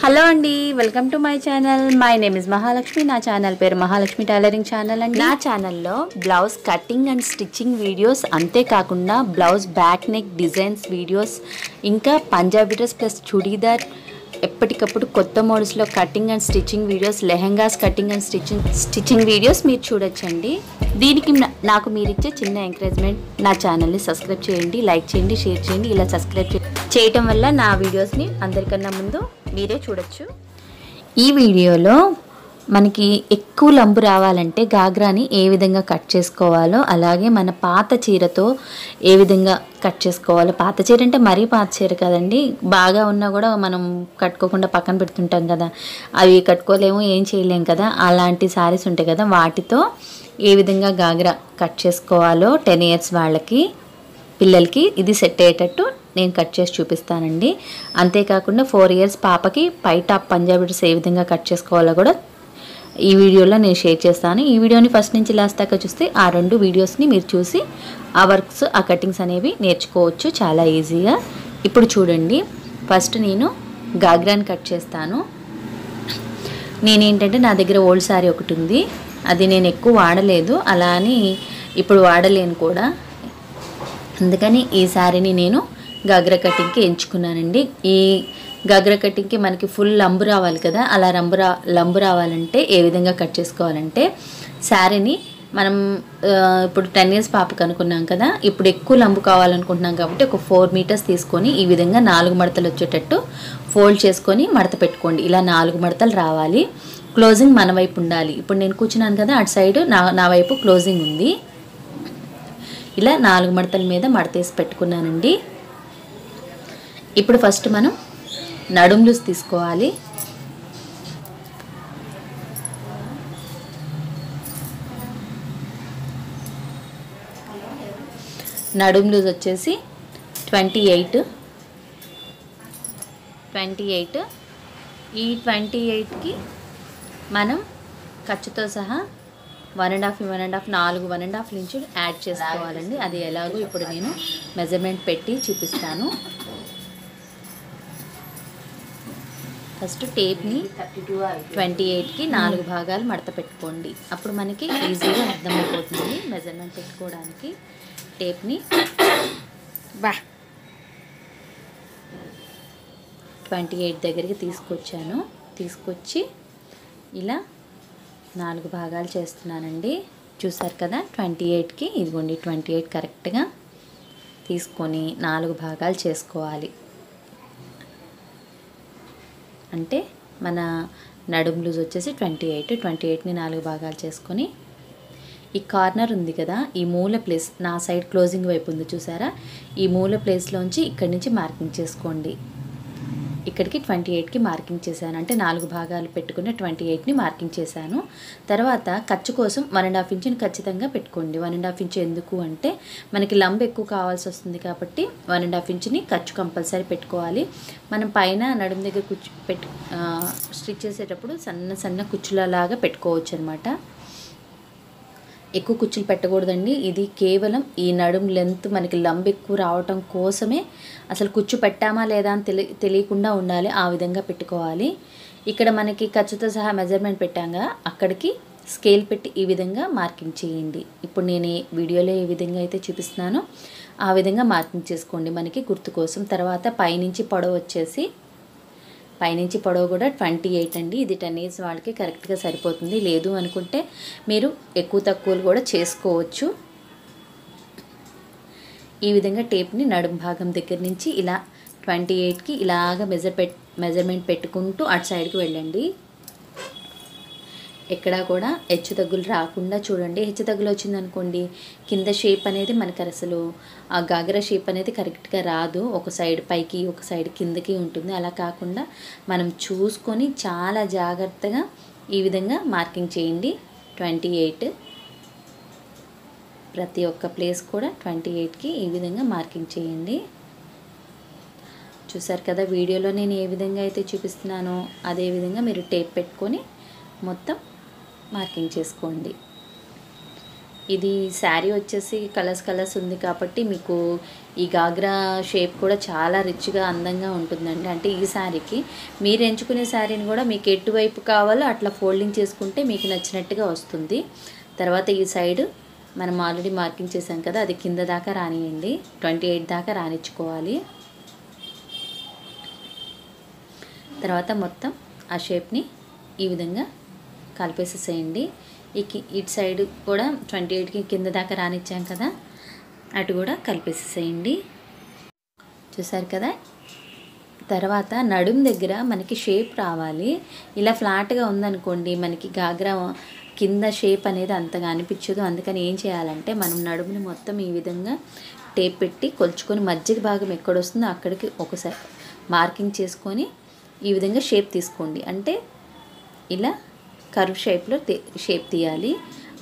Hello అండి, welcome to my channel. My name is Mahalakshmi. నా channel పేరు మహాలక్ష్మి టైలరింగ్ ఛానల్ అండి. నా ఛానల్లో blouse cutting and stitching videos, అంతేకాకుండా blouse back neck designs videos, ఇంకా పంజాబీ డ్రెస్ ప్లస్ చుడీదార్, ఎప్పటికప్పుడు కొత్త మోడల్స్లో cutting and stitching videos, lehengas cutting and stitching videos మీరు చూడొచ్చండి. దీనికి నాకు మీరు ఇచ్చే చిన్న ఎంకరేజ్మెంట్, నా ఛానల్ని సబ్స్క్రైబ్ చేయండి, లైక్ చేయండి, షేర్ చేయండి. ఇలా సబ్స్క్రైబ్ చేయటం వల్ల నా వీడియోస్ని అందరికన్నా ముందు మీరే చూడొచ్చు. ఈ వీడియోలో మనకి ఎక్కువ లంబు రావాలంటే గాగ్రాని ఏ విధంగా కట్ చేసుకోవాలో, అలాగే మన పాత చీరతో ఏ విధంగా కట్ చేసుకోవాలో. పాత చీర అంటే మరీ పాత చీర కదండి, బాగా ఉన్నా కూడా మనం కట్టుకోకుండా పక్కన పెడుతుంటాం కదా, అవి కట్టుకోలేము, ఏం చేయలేం కదా. అలాంటి శారీస్ ఉంటాయి కదా, వాటితో ఏ విధంగా గాగ్రా కట్ చేసుకోవాలో 10 years వాళ్ళకి, పిల్లలకి ఇది సెట్ అయ్యేటట్టు నేను కట్ చేసి చూపిస్తానండి. అంతేకాకుండా 4 years పాపకి పై టాప్ పంజాబీ డ్రెస్ ఏ విధంగా కట్ చేసుకోవాలో కూడా ఈ వీడియోలో నేను షేర్ చేస్తాను. ఈ వీడియోని ఫస్ట్ నుంచి లాస్ట్ దాకా చూస్తే ఆ 2 వీడియోస్ని మీరు చూసి ఆ వర్క్స్, ఆ కటింగ్స్ అనేవి నేర్చుకోవచ్చు చాలా ఈజీగా. ఇప్పుడు చూడండి, ఫస్ట్ నేను గాగ్రాని కట్ చేస్తాను. నేనేంటంటే నా దగ్గర ఓల్డ్ శారీ ఒకటి ఉంది, అది నేను ఎక్కువ వాడలేదు, అలా అని ఇప్పుడు వాడలేను కూడా. అందుకని ఈ శారీని నేను గాగ్రా కటింగ్కి ఎంచుకున్నానండి. ఈ గాగ్రా కటింగ్కి మనకి ఫుల్ లంబు రావాలి కదా, అలా లంబు రావాలంటే ఏ విధంగా కట్ చేసుకోవాలంటే, శారీని మనం ఇప్పుడు 10 years పాపకు అనుకున్నాం కదా, ఇప్పుడు ఎక్కువ లంబు కావాలనుకుంటున్నాం కాబట్టి ఒక 4 meters తీసుకొని ఈ విధంగా 4 మడతలు వచ్చేటట్టు ఫోల్డ్ చేసుకొని మడత పెట్టుకోండి. ఇలా 4 మడతలు రావాలి. క్లోజింగ్ మన వైపు ఉండాలి. ఇప్పుడు నేను కూర్చున్నాను కదా, అటు సైడ్ నా వైపు క్లోజింగ్ ఉంది. ఇలా 4 మడతల మీద మడతేసి పెట్టుకున్నానండి. ఇప్పుడు ఫస్ట్ మనం నడుం లూజ్ తీసుకోవాలి. నడుం లూజ్ వచ్చేసి 28. ఈ 28కి మనం ఖర్చుతో సహా 1.5 4 ఇంచులు యాడ్ చేసుకోవాలండి. అది ఎలాగో ఇప్పుడు నేను మెజర్మెంట్ పెట్టి చూపిస్తాను. ఫస్ట్ టేప్ని 28కి 4 భాగాలు మడత పెట్టుకోండి. అప్పుడు మనకి ఈజీగా అర్థమైపోతుంది మెజర్మెంట్ పెట్టుకోవడానికి. టేప్ని 28 దగ్గరికి తీసుకొచ్చి ఇలా 4 భాగాలు చేస్తున్నానండి. చూసారు కదా, 28కి ఇదిగోండి 28 కరెక్ట్గా తీసుకొని 4 భాగాలు చేసుకోవాలి. అంటే మన నడుం లూజ్ వచ్చేసి 28ని 4 భాగాలు చేసుకొని, ఈ కార్నర్ ఉంది కదా, ఈ మూల ప్లేస్ నా సైడ్ క్లోజింగ్ వైపు ఉంది చూసారా, ఈ మూల ప్లేస్లోంచి ఇక్కడి నుంచి మార్కింగ్ చేసుకోండి. ఇక్కడికి 28కి మార్కింగ్ చేశాను, అంటే 4 భాగాలు పెట్టుకుని 28ని మార్కింగ్ చేశాను. తర్వాత ఖర్చు కోసం 1.5 ఇంచుని ఖచ్చితంగా పెట్టుకోండి. 1.5 ఇంచు ఎందుకు అంటే మనకి లంబ్ ఎక్కువ కావాల్సి వస్తుంది కాబట్టి 1.5 ఇంచుని ఖర్చు కంపల్సరీ పెట్టుకోవాలి. మనం పైన నడుము దగ్గర స్టిచ్ చేసేటప్పుడు సన్న కుచ్చులలాగా పెట్టుకోవచ్చు అనమాట. ఎక్కువ కుచ్చులు పెట్టకూడదండి. ఇది కేవలం ఈ నడుం లెంత్ మనకి లంబ్ ఎక్కువ రావటం కోసమే, అసలు కుచ్చు పెట్టామా లేదా అని తెలియకుండా ఉండాలి, ఆ విధంగా పెట్టుకోవాలి. ఇక్కడ మనకి ఖర్చుతో సహా మెజర్మెంట్ పెట్టాగా, అక్కడికి స్కేల్ పెట్టి ఈ విధంగా మార్కింగ్ చేయండి. ఇప్పుడు నేను వీడియోలో ఏ విధంగా అయితే చూపిస్తున్నానో ఆ విధంగా మార్కింగ్ చేసుకోండి మనకి గుర్తు కోసం. తర్వాత పైనుంచి పొడవు కూడా 28 అండి. ఇది 10 years వాళ్ళకి కరెక్ట్గా సరిపోతుంది. లేదు అనుకుంటే మీరు ఎక్కువ తక్కువలు కూడా చేసుకోవచ్చు. ఈ విధంగా టేప్ని నడుం భాగం దగ్గర నుంచి ఇలా 28కి ఇలాగ మెజర్మెంట్ పెట్టుకుంటూ అటు సైడ్కి వెళ్ళండి. ఎక్కడా కూడా హెచ్చు తగ్గులు రాకుండా చూడండి. హెచ్చు తగ్గులు వచ్చిందనుకోండి, కింద షేప్ అనేది మనకి అసలు ఆ గాగ్రా షేప్ అనేది కరెక్ట్గా రాదు. ఒక సైడ్ పైకి, ఒక సైడ్ కిందకి ఉంటుంది. అలా కాకుండా మనం చూసుకొని చాలా జాగ్రత్తగా ఈ విధంగా మార్కింగ్ చేయండి. 28 ప్రతి ఒక్క ప్లేస్ కూడా 28కి ఈ విధంగా మార్కింగ్ చేయండి. చూసారు కదా, వీడియోలో నేను ఏ విధంగా అయితే చూపిస్తున్నానో అదే విధంగా మీరు టేప్ పెట్టుకొని మొత్తం మార్కింగ్ చేసుకోండి. ఇది శారీ వచ్చేసి కలర్స్ ఉంది కాబట్టి మీకు ఈ గాగ్రా షేప్ కూడా చాలా రిచ్గా అందంగా ఉంటుందండి. అంటే ఈ శారీకి మీరు ఎంచుకునే శారీని కూడా మీకు ఎటువైపు కావాలో అట్లా ఫోల్డింగ్ చేసుకుంటే మీకు నచ్చినట్టుగా వస్తుంది. తర్వాత ఈ సైడ్ మనం ఆల్రెడీ మార్కింగ్ చేసాం కదా, అది కింద దాకా రానియండి, 28 దాకా రానిచ్చుకోవాలి. తర్వాత మొత్తం ఆ షేప్ని ఈ విధంగా కలిపేసేసేయండి. ఇటు సైడ్ కూడా 28కి కింద దాకా రానిచ్చాం కదా, అటు కూడా కలిపేసేసేయండి. చూసారు కదా. తర్వాత నడుం దగ్గర మనకి షేప్ రావాలి. ఇలా ఫ్లాట్గా ఉందనుకోండి మనకి గాగ్రా కింద షేప్ అనేది అంతగా అనిపించదు. అందుకని ఏం చేయాలంటే మనం నడుముని మొత్తం ఈ విధంగా టేప్ పెట్టి కొలుచుకొని మధ్య భాగం ఎక్కడొస్తుందో అక్కడికి ఒకసారి మార్కింగ్ చేసుకొని ఈ విధంగా షేప్ తీసుకోండి. అంటే ఇలా కర్వ్ షేప్లో షేప్ తీయాలి.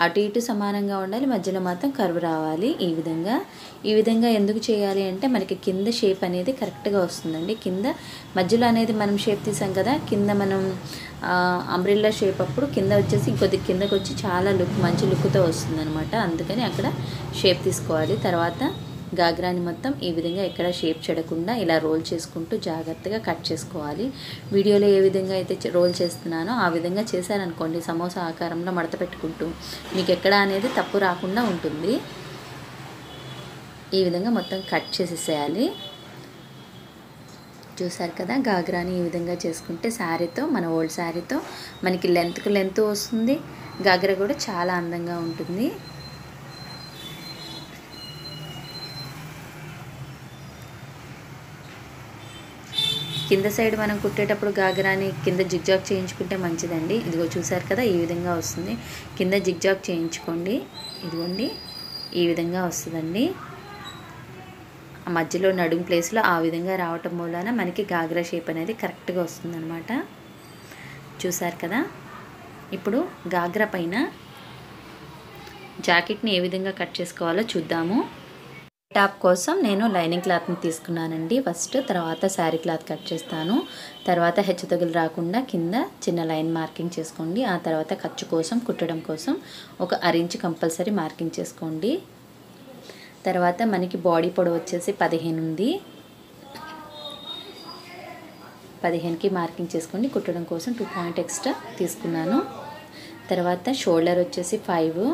అటు ఇటు సమానంగా ఉండాలి, మధ్యలో మాత్రం కర్వ్ రావాలి. ఈ విధంగా ఎందుకు చేయాలి అంటే మనకి కింద షేప్ అనేది కరెక్ట్గా వస్తుందండి. కింద మధ్యలో అనేది మనం షేప్ తీసాం కదా, కింద మనం అంబ్రెల్లా షేప్ అప్పుడు కింద వచ్చేసి ఇంకొద్ది కిందకు వచ్చి చాలా మంచి లుక్తో వస్తుంది అనమాట. అందుకని అక్కడ షేప్ తీసుకోవాలి. తర్వాత గాగ్రాని మొత్తం ఈ విధంగా ఎక్కడ షేప్ చెడకుండా ఇలా రోల్ చేసుకుంటూ జాగ్రత్తగా కట్ చేసుకోవాలి. వీడియోలో ఏ విధంగా అయితే రోల్ చేస్తున్నానో ఆ విధంగా చేశారనుకోండి సమోసా ఆకారంలో మడత పెట్టుకుంటూ మీకు ఎక్కడ అనేది తప్పు రాకుండా ఉంటుంది. ఈ విధంగా మొత్తం కట్ చేసేసేయాలి. చూసారు కదా, గాగ్రాని ఈ విధంగా చేసుకుంటే శారీతో, మన ఓల్డ్ శారీతో మనకి లెంత్కు లెంత్ వస్తుంది, గాగ్రా కూడా చాలా అందంగా ఉంటుంది. కింద సైడ్ మనం కుట్టేటప్పుడు గాగ్రాని కింద జిగ్జాగ్ చేయించుకుంటే మంచిదండి. ఇదిగో చూసారు కదా, ఈ విధంగా వస్తుంది. కింద జిగ్జాగ్ చేయించుకోండి. ఇదిగోండి ఈ విధంగా వస్తుందండి. మధ్యలో నడుం ప్లేస్లో ఆ విధంగా రావటం మూలాన మనకి గాగ్రా షేప్ అనేది కరెక్ట్గా వస్తుందన్నమాట. చూసారు కదా. ఇప్పుడు గాగ్రా పైన జాకెట్ని ఏ విధంగా కట్ చేసుకోవాలో చూద్దాము. టాప్ కోసం నేను లైనింగ్ క్లాత్ని తీసుకున్నానండి ఫస్ట్. తర్వాత శారీ క్లాత్ కట్ చేస్తాను. తర్వాత హెచ్చుతగులు రాకుండా కింద చిన్న లైన్ మార్కింగ్ చేసుకోండి. ఆ తర్వాత ఖర్చు కోసం కుట్టడం కోసం ఒక 1 ఇంచ్ కంపల్సరీ మార్కింగ్ చేసుకోండి. తర్వాత మనకి బాడీ పొడవు వచ్చేసి 15 ఉంది. 15కి మార్కింగ్ చేసుకోండి. కుట్టడం కోసం 2 పాయింట్ ఎక్స్ట్రా తీసుకున్నాను. తర్వాత షోల్డర్ వచ్చేసి 5,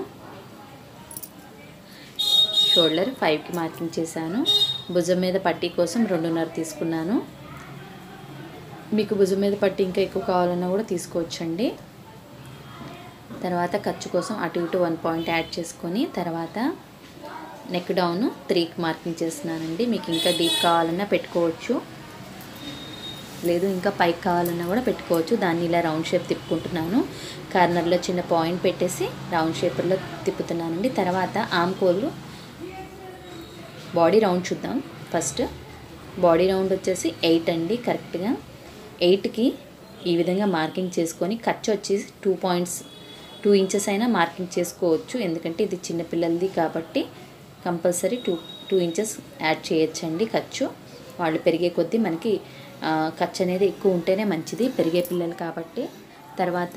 షోల్డర్ 5కి మార్కింగ్ చేశాను. భుజం మీద పట్టీ కోసం 2.5 తీసుకున్నాను. మీకు భుజం మీద పట్టీ ఇంకా ఎక్కువ కావాలన్నా కూడా తీసుకోవచ్చండి. తర్వాత ఖర్చు కోసం అటు ఇటు 1 పాయింట్ యాడ్ చేసుకొని తర్వాత నెక్ డౌన్ 3కి మార్కింగ్ చేస్తున్నానండి. మీకు ఇంకా డీప్ కావాలన్నా పెట్టుకోవచ్చు, లేదు ఇంకా పైకి కావాలన్నా కూడా పెట్టుకోవచ్చు. దాన్ని ఇలా రౌండ్ షేప్ తిప్పుకుంటున్నాను. కార్నర్లో చిన్న పాయింట్ పెట్టేసి రౌండ్ షేప్లో తిప్పుతున్నానండి. తర్వాత ఆమ్ కోళ్ళు బాడీ రౌండ్ చూద్దాం. ఫస్ట్ బాడీ రౌండ్ వచ్చేసి 8 అండి. కరెక్ట్గా 8కి ఈ విధంగా మార్కింగ్ చేసుకొని ఖర్చు వచ్చేసి 2 ఇంచెస్ అయినా మార్కింగ్ చేసుకోవచ్చు. ఎందుకంటే ఇది చిన్నపిల్లలది కాబట్టి కంపల్సరీ 2 ఇంచెస్ యాడ్ చేయొచ్చండి ఖర్చు. వాళ్ళు పెరిగే కొద్దీ మనకి ఖర్చు అనేది ఎక్కువ ఉంటేనే మంచిది, పెరిగే పిల్లలు కాబట్టి. తర్వాత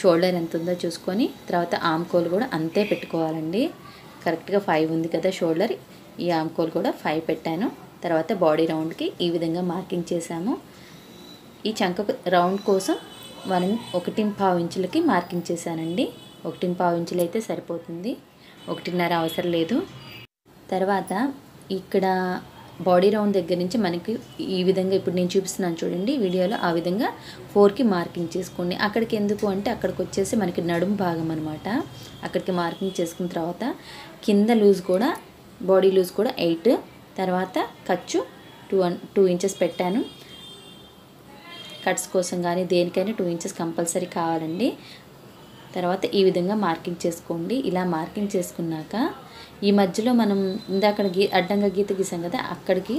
షోల్డర్ ఎంత ఉందో చూసుకొని తర్వాత ఆమ్ కోల్ కూడా అంతే పెట్టుకోవాలండి. కరెక్ట్గా 5 ఉంది కదా షోల్డర్, ఈ ఆమ్ కోల్ కూడా 5 పెట్టాను. తర్వాత బాడీ రౌండ్కి ఈ విధంగా మార్కింగ్ చేశాము. ఈ చంక రౌండ్ కోసం 1.5 ఇంచులకి మార్కింగ్ చేశానండి. 1.5 ఇంచులు అయితే సరిపోతుంది, 1.5 అవసరం లేదు. తర్వాత ఇక్కడ బాడీ రౌండ్ దగ్గర నుంచి మనకి ఈ విధంగా ఇప్పుడు నేను చూపిస్తున్నాను చూడండి వీడియోలో, ఆ విధంగా 4కి మార్కింగ్ చేసుకోండి. అక్కడికి ఎందుకు అంటే అక్కడికి వచ్చేసి మనకి నడుము భాగం అనమాట. అక్కడికి మార్కింగ్ చేసుకున్న తర్వాత కింద లూజ్ కూడా బాడీ లూజ్ కూడా 8, తర్వాత ఖర్చు 2 ఇంచెస్ పెట్టాను. కట్స్ కోసం కానీ దేనికైనా 2 ఇంచెస్ కంపల్సరీ కావాలండి. తర్వాత ఈ విధంగా మార్కింగ్ చేసుకోండి. ఇలా మార్కింగ్ చేసుకున్నాక ఈ మధ్యలో మనం ఇందాక అడ్డంగా గీత గీసాం కదా, అక్కడికి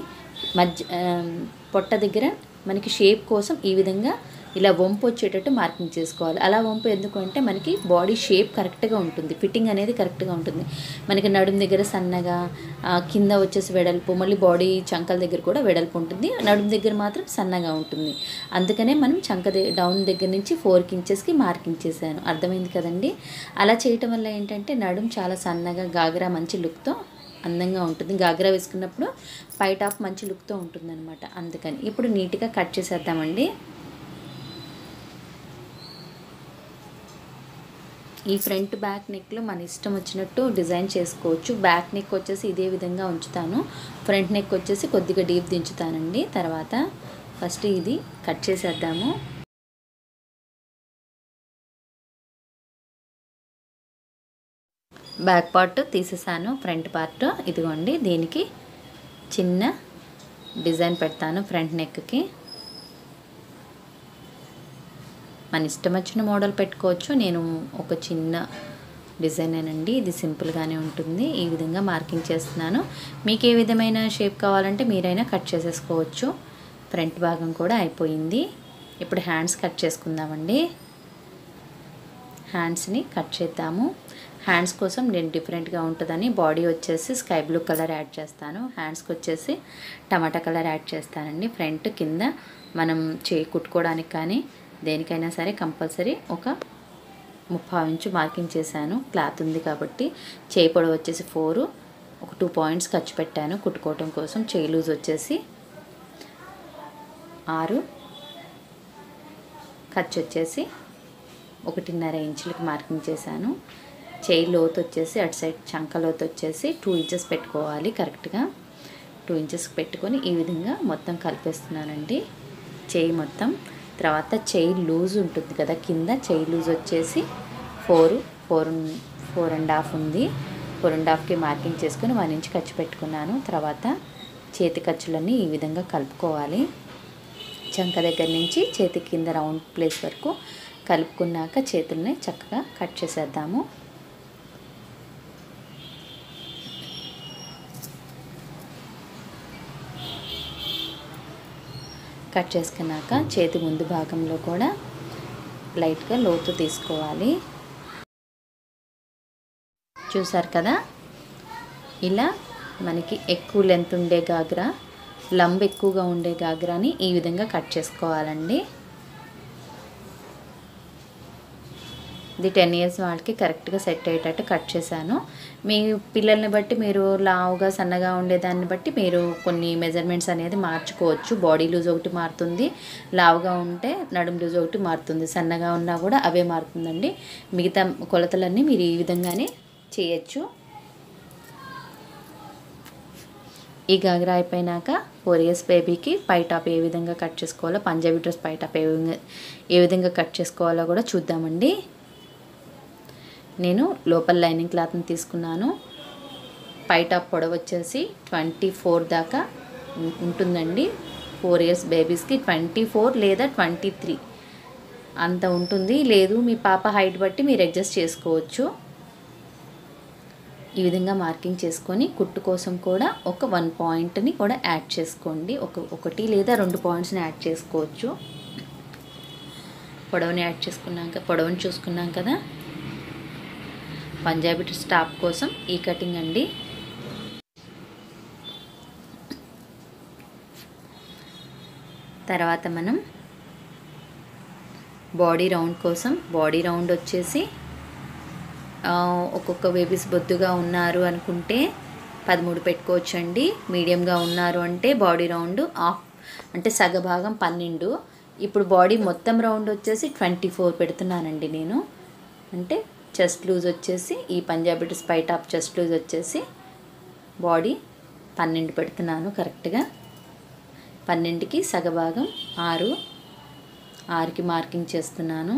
పొట్ట దగ్గర మనకి షేప్ కోసం ఈ విధంగా ఇలా వంపు వచ్చేటట్టు మార్కింగ్ చేసుకోవాలి. అలా వంపు ఎందుకు అంటే మనకి బాడీ షేప్ కరెక్ట్గా ఉంటుంది, ఫిట్టింగ్ అనేది కరెక్ట్గా ఉంటుంది. మనకి నడుము దగ్గర సన్నగా, కింద వచ్చేసి వెడల్పు, మళ్ళీ బాడీ చంకల దగ్గర కూడా వెడల్పు ఉంటుంది, నడుము దగ్గర మాత్రం సన్నగా ఉంటుంది. అందుకనే మనం డౌన్ దగ్గర నుంచి 4 ఇంచెస్కి మార్కింగ్ చేశాను. అర్థమైంది కదండి. అలా చేయటం వల్ల ఏంటంటే నడుము చాలా సన్నగా, గాగ్రా మంచి లుక్తో అందంగా ఉంటుంది. గాగ్రా వేసుకున్నప్పుడు పై టాప్ మంచి లుక్తో ఉంటుంది అనమాట. అందుకని ఇప్పుడు నీట్గా కట్ చేసేద్దామండి. ఈ ఫ్రంట్ బ్యాక్ నెక్లో మన ఇష్టం వచ్చినట్టు డిజైన్ చేసుకోవచ్చు. బ్యాక్ నెక్ వచ్చేసి ఇదే విధంగా ఉంచుతాను, ఫ్రంట్ నెక్ వచ్చేసి కొద్దిగా డీప్ దించుతానండి. తర్వాత ఫస్ట్ ఇది కట్ చేసేద్దాము. బ్యాక్ పార్ట్ తీసేసాను, ఫ్రంట్ పార్ట్ ఇదిగోండి. దీనికి చిన్న డిజైన్ పెడతాను ఫ్రంట్ నెక్కి. మన ఇష్టం వచ్చిన మోడల్ పెట్టుకోవచ్చు. నేను ఒక చిన్న డిజైనేనండి, ఇది సింపుల్గానే ఉంటుంది. ఈ విధంగా మార్కింగ్ చేస్తున్నాను. మీకు ఏ విధమైన షేప్ కావాలంటే మీరైనా కట్ చేసేసుకోవచ్చు. ఫ్రంట్ భాగం కూడా అయిపోయింది. ఇప్పుడు హ్యాండ్స్ కట్ చేసుకుందామండి. హ్యాండ్స్ని కట్ చేద్దాము. హ్యాండ్స్ కోసం నేను డిఫరెంట్గా ఉంటుందని బాడీ వచ్చేసి స్కై బ్లూ కలర్ యాడ్ చేస్తాను, హ్యాండ్స్కి వచ్చేసి టమాటా కలర్ యాడ్ చేస్తానండి. ఫ్రంట్ కింద మనం చేయి కుట్టుకోవడానికి కానీ దేనికైనా సరే కంపల్సరీ ఒక 30 ఇంచు మార్కింగ్ చేశాను. క్లాత్ ఉంది కాబట్టి. చేయి పొడవు వచ్చేసి 4, ఒక 2 పాయింట్స్ ఖర్చు పెట్టాను కుట్టుకోవటం కోసం. చేయి లూజ్ వచ్చేసి 6, ఖర్చు వచ్చేసి 1.5 ఇంచులకి మార్కింగ్ చేశాను. చేయి లోతు వచ్చేసి అటు సైడ్ చంక లోతు వచ్చేసి 2 ఇంచెస్ పెట్టుకోవాలి కరెక్ట్గా. 2 ఇంచెస్ పెట్టుకొని ఈ విధంగా మొత్తం కలిపేస్తున్నానండి చేయి మొత్తం. తర్వాత చేయి లూజ్ ఉంటుంది కదా కింద, చేయి లూజ్ వచ్చేసి 4.5 ఉంది. 4.5కి మార్కింగ్ చేసుకొని 1 ఇంచ్ ఖర్చు పెట్టుకున్నాను. తర్వాత చేతి ఖర్చులన్నీ ఈ విధంగా కలుపుకోవాలి. చంక దగ్గర నుంచి చేతి కింద రౌండ్ ప్లేస్ వరకు కలుపుకున్నాక చేతుల్ని చక్కగా కట్ చేసేద్దాము. కట్ చేసుకున్నాక చేతి ముందు భాగంలో కూడా లైట్గా లోతు తీసుకోవాలి. చూసారు కదా, ఇలా మనకి ఎక్కువ లెంత్ ఉండే గాగ్రా, లంబ్ ఎక్కువగా ఉండే గాగ్రాని ఈ విధంగా కట్ చేసుకోవాలండి. ఇది 10 ఇయర్స్ వాళ్ళకి కరెక్ట్గా సెట్ అయ్యేటట్టు కట్ చేశాను. మీ పిల్లల్ని బట్టి మీరు లావుగా సన్నగా ఉండేదాన్ని బట్టి మీరు కొన్ని మెజర్మెంట్స్ అనేది మార్చుకోవచ్చు. బాడీ లూజ్ ఒకటి మారుతుంది, లావుగా ఉంటే నడుము లూజ్ ఒకటి మారుతుంది, సన్నగా ఉన్నా కూడా అవే మారుతుందండి. మిగతా కొలతలన్నీ మీరు ఈ విధంగానే చేయొచ్చు. ఈ గాగ్రా అయిపోయినాక 4 ఇయర్స్ బేబీకి పై టాప్ ఏ విధంగా కట్ చేసుకోవాలో, పంజాబీ డ్రెస్ పై టాప్ ఏ విధంగా కట్ చేసుకోవాలో కూడా చూద్దామండి. నేను లోపల లైనింగ్ క్లాత్ని తీసుకున్నాను. పై టాప్ పొడవు వచ్చేసి 24 దాకా ఉంటుందండి. 4 ఇయర్స్ బేబీస్కి 24 లేదా 23 అంత ఉంటుంది. లేదు మీ పాప హైట్ బట్టి మీరు అడ్జస్ట్ చేసుకోవచ్చు. ఈ విధంగా మార్కింగ్ చేసుకొని కుట్టు కోసం కూడా ఒక 1 పాయింట్ని కూడా యాడ్ చేసుకోండి. ఒకటి లేదా 2 పాయింట్స్ని యాడ్ చేసుకోవచ్చు. పొడవుని యాడ్ చేసుకున్నాక పొడవుని చూసుకున్నాం కదా. పంజాబీ టాప్ కోసం ఈ కటింగ్ అండి. తర్వాత మనం బాడీ రౌండ్ కోసం, బాడీ రౌండ్ వచ్చేసి ఒక్కొక్క బేబీస్ బొద్దుగా ఉన్నారు అనుకుంటే 13 పెట్టుకోవచ్చండి. మీడియంగా ఉన్నారు అంటే బాడీ రౌండ్ అంటే సగభాగం 12. ఇప్పుడు బాడీ మొత్తం రౌండ్ వచ్చేసి 24 పెడుతున్నానండి నేను. అంటే చెస్ట్ లూజ్ వచ్చేసి ఈ పంజాబీ డ్రెస్ పై టాప్ చెస్ట్ లూజ్ వచ్చేసి బాడీ 12 పెడుతున్నాను కరెక్ట్గా. 12కి సగభాగం 6కి మార్కింగ్ చేస్తున్నాను.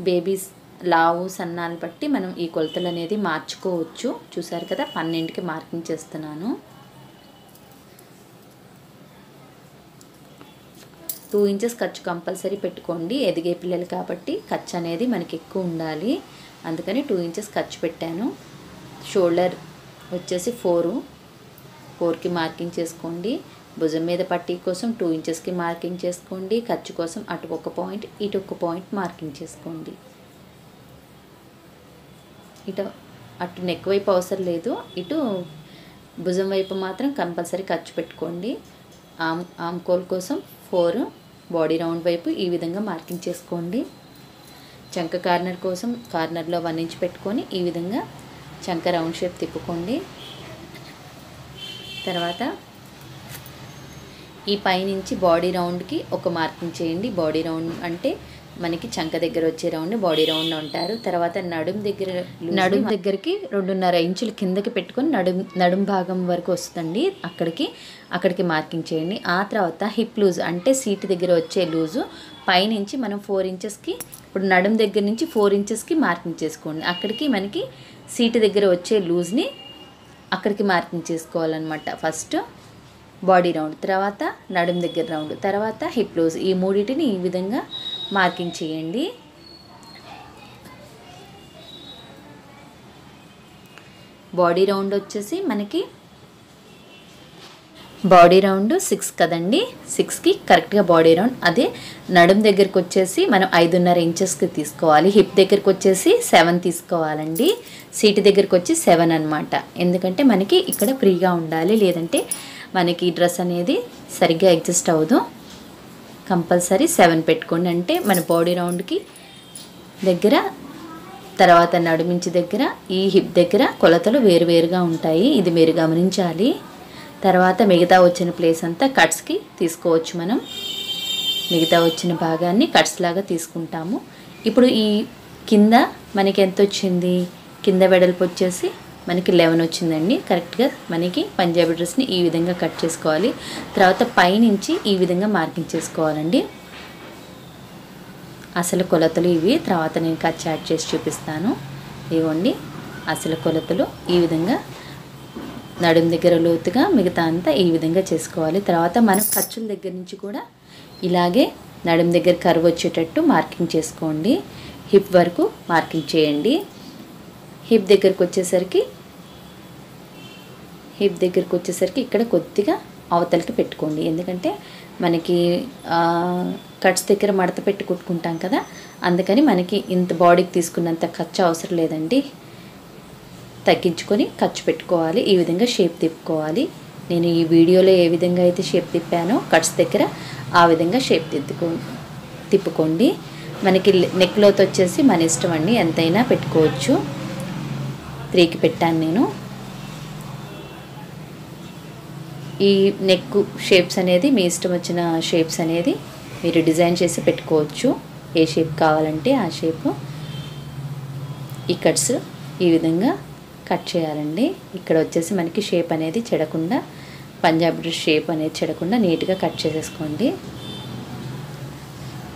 బేబీస్ లావు సన్నాలు బట్టి మనం ఈ కొలతలు అనేది మార్చుకోవచ్చు. చూసారు కదా, 12కి మార్కింగ్ చేస్తున్నాను. 2 ఇంచెస్ ఖర్చు కంపల్సరీ పెట్టుకోండి. ఎదిగే పిల్లలు కాబట్టి ఖర్చు అనేది మనకి ఎక్కువ ఉండాలి, అందుకని 2 ఇంచెస్ ఖర్చు పెట్టాను. షోల్డర్ వచ్చేసి 4కి మార్కింగ్ చేసుకోండి. భుజం మీద పట్టీ కోసం 2 ఇంచెస్కి మార్కింగ్ చేసుకోండి. ఖర్చు కోసం అటు ఒక పాయింట్ ఇటు ఒక పాయింట్ మార్కింగ్ చేసుకోండి. అటు నెక్ వైపు అవసరం లేదు, ఇటు భుజం వైపు మాత్రం కంపల్సరీ ఖర్చు పెట్టుకోండి. ఆమ్ కోల్ కోసం 4, బాడీ రౌండ్ వైపు ఈ విధంగా మార్కింగ్ చేసుకోండి. చంక కార్నర్ కోసం కార్నర్లో 1 ఇంచ్ పెట్టుకొని ఈ విధంగా చంక రౌండ్ షేప్ తిప్పుకోండి. తర్వాత ఈ పైనుంచి బాడీ రౌండ్కి ఒక మార్కింగ్ చేయండి. బాడీ రౌండ్ అంటే మనకి చంక దగ్గర వచ్చే రౌండ్ బాడీ రౌండ్ అంటారు. తర్వాత నడుం దగ్గరికి 2.5 ఇంచులు కిందకి పెట్టుకొని నడుం భాగం వరకు వస్తుందండి, అక్కడికి మార్కింగ్ చేయండి. ఆ తర్వాత హిప్ లూజ్ అంటే సీట్ దగ్గర వచ్చే లూజు పైనుంచి మనం 4 ఇంచెస్కి, ఇప్పుడు నడుం దగ్గర నుంచి 4 ఇంచెస్కి మార్కింగ్ చేసుకోండి. అక్కడికి మనకి సీట్ దగ్గర వచ్చే లూజ్ని అక్కడికి మార్కింగ్ చేసుకోవాలన్నమాట. ఫస్ట్ బాడీ రౌండ్, తర్వాత నడుం దగ్గర రౌండ్, తర్వాత హిప్ లూజ్, ఈ మూడింటిని ఈ విధంగా మార్కింగ్ చేయండి. బాడీ రౌండ్ వచ్చేసి మనకి బాడీ రౌండ్ 6 కదండి, 6కి కరెక్ట్గా బాడీ రౌండ్. అదే నడుం దగ్గరికి వచ్చేసి మనం 5.5 ఇంచెస్కి తీసుకోవాలి. హిప్ దగ్గరికి వచ్చేసి 7 తీసుకోవాలండి. సీట్ దగ్గరికి వచ్చి 7 అనమాట. ఎందుకంటే మనకి ఇక్కడ ఫ్రీగా ఉండాలి, లేదంటే మనకి డ్రెస్ అనేది సరిగ్గా అడ్జస్ట్ అవ్వదు. కంపల్సరీ 7 పెట్టుకోండి. అంటే మన బాడీ రౌండ్కి దగ్గర, తర్వాత నడుమించి దగ్గర, ఈ హిప్ దగ్గర కొలతలు వేరువేరుగా ఉంటాయి, ఇది మీరు గమనించాలి. తర్వాత మిగతా వచ్చిన ప్లేస్ అంతా కట్స్కి తీసుకోవచ్చు. మనం మిగతా వచ్చిన భాగాన్ని కట్స్ లాగా తీసుకుంటాము. ఇప్పుడు ఈ కింద మనకి ఎంత వచ్చింది, కింద వెడల్పు వచ్చేసి మనకి 11 వచ్చిందండి. కరెక్ట్గా మనకి పంజాబీ డ్రెస్ని ఈ విధంగా కట్ చేసుకోవాలి. తర్వాత పైనుంచి ఈ విధంగా మార్కింగ్ చేసుకోవాలండి. అసలు కొలతలు ఇవి, తర్వాత నేను కట్ యాడ్ చేసి చూపిస్తాను. ఇవ్వండి అసలు కొలతలు. ఈ విధంగా నడుం దగ్గర లోతుగా, మిగతా అంతా ఈ విధంగా చేసుకోవాలి. తర్వాత మనం ఖర్చుల దగ్గర నుంచి కూడా ఇలాగే నడుం దగ్గర కర్వ్ వచ్చేటట్టు మార్కింగ్ చేసుకోండి. హిప్ వరకు మార్కింగ్ చేయండి. హిప్ దగ్గరకు వచ్చేసరికి ఇక్కడ కొద్దిగా అవతలకి పెట్టుకోండి. ఎందుకంటే మనకి కట్స్ దగ్గర మడత పెట్టి కుట్టుకుంటాం కదా, అందుకని మనకి ఇంత బాడీకి తీసుకున్నంత ఖర్చు అవసరం లేదండి. తగ్గించుకొని ఖర్చు పెట్టుకోవాలి. ఈ విధంగా షేప్ తిప్పుకోవాలి. నేను ఈ వీడియోలో ఏ విధంగా అయితే షేప్ తిప్పానో కట్స్ దగ్గర ఆ విధంగా షేప్ తిప్పుకోండి. మనకి నెక్ లోతు వచ్చేసి మన ఇష్టం అండి, ఎంతైనా పెట్టుకోవచ్చు. 3కి పెట్టాను నేను. ఈ నెక్ షేప్స్ అనేది మీ ఇష్టం వచ్చిన షేప్స్ అనేది మీరు డిజైన్ చేసి పెట్టుకోవచ్చు. ఏ షేప్ కావాలంటే ఆ షేపు. ఈ కట్స్ ఈ విధంగా కట్ చేయాలండి. ఇక్కడ వచ్చేసి మనకి షేప్ అనేది చెడకుండా, పంజాబీ డ్రెస్ షేప్ అనేది చెడకుండా నీట్గా కట్ చేసేసుకోండి.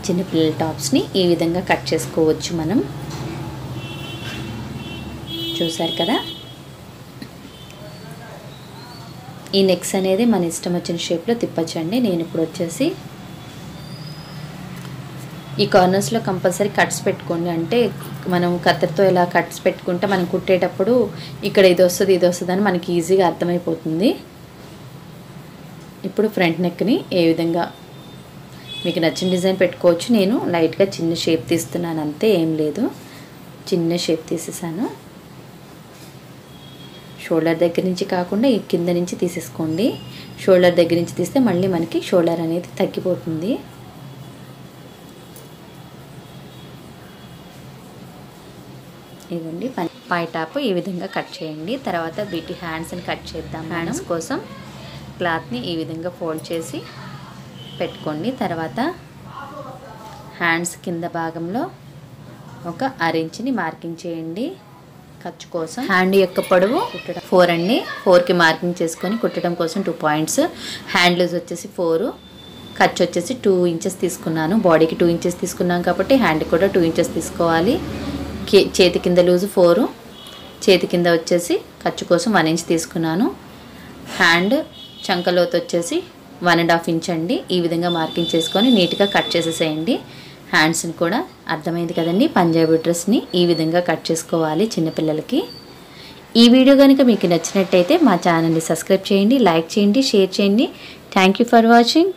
చిన్నపిల్లల టాప్స్ని ఈ విధంగా కట్ చేసుకోవచ్చు మనం. చూసారు కదా, ఈ నెక్స్ అనేది మన ఇష్టం వచ్చిన షేప్లో తిప్పచ్చండి. నేను ఇప్పుడు వచ్చేసి ఈ కార్నర్స్లో కంపల్సరీ కట్స్ పెట్టుకోండి. అంటే మనం కత్తెరతో ఇలా కట్స్ పెట్టుకుంటే మనం కుట్టేటప్పుడు ఇక్కడ ఇది వస్తుంది అని మనకి ఈజీగా అర్థమైపోతుంది. ఇప్పుడు ఫ్రంట్ నెక్ని ఏ విధంగా మీకు నచ్చిన డిజైన్ పెట్టుకోవచ్చు. నేను లైట్గా చిన్న షేప్ తీస్తున్నాను అంతే, ఏం లేదు, చిన్న షేప్ తీసేసాను. షోల్డర్ దగ్గర నుంచి కాకుండా ఈ కింద నుంచి తీసేసుకోండి. షోల్డర్ దగ్గర నుంచి తీస్తే మళ్ళీ మనకి షోల్డర్ అనేది తగ్గిపోతుంది. ఇవ్వండి పై టాప్ ఈ విధంగా కట్ చేయండి. తర్వాత వీటి హ్యాండ్స్ని కట్ చేద్దాం. హ్యాండ్స్ కోసం క్లాత్ని ఈ విధంగా ఫోల్డ్ చేసి పెట్టుకోండి. తర్వాత హ్యాండ్స్ కింద భాగంలో ఒక 1/2 ఇంచుని మార్కింగ్ చేయండి ఖర్చు కోసం. హ్యాండ్ యొక్క పొడవు 4 అండి. 4కి మార్కింగ్ చేసుకొని కుట్టడం కోసం 2 పాయింట్స్. హ్యాండ్ లూజ్ వచ్చేసి 4, ఖర్చు వచ్చేసి 2 ఇంచెస్ తీసుకున్నాను. బాడీకి 2 ఇంచెస్ తీసుకున్నాం కాబట్టి హ్యాండ్ కూడా 2 ఇంచెస్ తీసుకోవాలి. చేతి కింద లూజు 4, చేతి కింద వచ్చేసి ఖర్చు కోసం 1 ఇంచ్ తీసుకున్నాను. హ్యాండ్ చంకలోతు వచ్చేసి 1.5 ఇంచ్ అండి. ఈ విధంగా మార్కింగ్ చేసుకొని నీట్గా కట్ చేసేసేయండి. హ్యాండ్స్ని కూడా అర్థమైంది కదండి. పంజాబీ డ్రెస్ని ఈ విధంగా కట్ చేసుకోవాలి చిన్నపిల్లలకి. ఈ వీడియో కనుక మీకు నచ్చినట్టయితే మా ఛానల్ని సబ్స్క్రైబ్ చేయండి, లైక్ చేయండి, షేర్ చేయండి. Thank you for watching.